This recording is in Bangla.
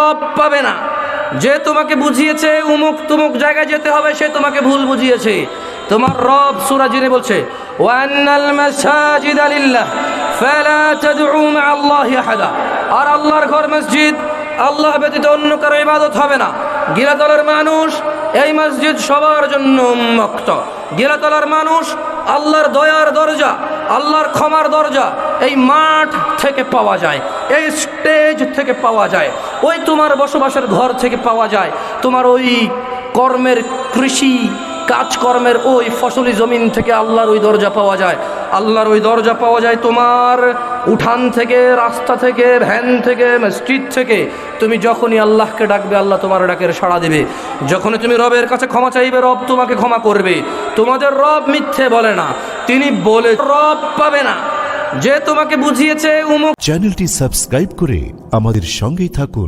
রব পাবে না। যে তোমাকে বুঝিয়েছে উমুক তুমুক জায়গায় যেতে হবে, সে তোমাকে ভুল বুঝিয়েছে। তোমার রব সূরা জিনে বলছে, ওয়ান্নাল মাসাজিদা লিল্লাহ ফালা তাদউ মা আল্লাহি আহাদা। আর আল্লাহর ঘর মসজিদ, আল্লাহ ব্যতীত অন্য কারো ইবাদত হবে না। গিলাতলার মানুষ, এই মসজিদ সবার জন্য উন্মুক্ত। গিলাতলার মানুষ আল্লাহর দয়ার দরজা, আল্লাহর ক্ষমার দরজা এই মাঠ থেকে পাওয়া যায়, এই স্টেজ থেকে পাওয়া যায়, ওই তোমার বসবাসের ঘর থেকে পাওয়া যায়, তোমার ওই কর্মের কৃষি কাজকর্মের ওই ফসলি জমিন থেকে আল্লাহর ওই দরজা পাওয়া যায়। আল্লাহর ওই দরজা পাওয়া যায় তোমার উঠান থেকে, রাস্তা থেকে, ভ্যান থেকে, মসজিদ থেকে। তুমি যখনই আল্লাহকে ডাকবে, আল্লাহ তোমার ডাকের সাড়া দেবে। যখনই তুমি রবের কাছে ক্ষমা চাইবে, রব তোমাকে ক্ষমা করবে। তোমাদের রব মিথ্যে বলে না, তিনি বলে রব পাবে না। যে তোমাকে বুঝিয়েছে উমুক। চ্যানেলটি সাবস্ক্রাইব করে আমাদের সঙ্গেই থাকুন।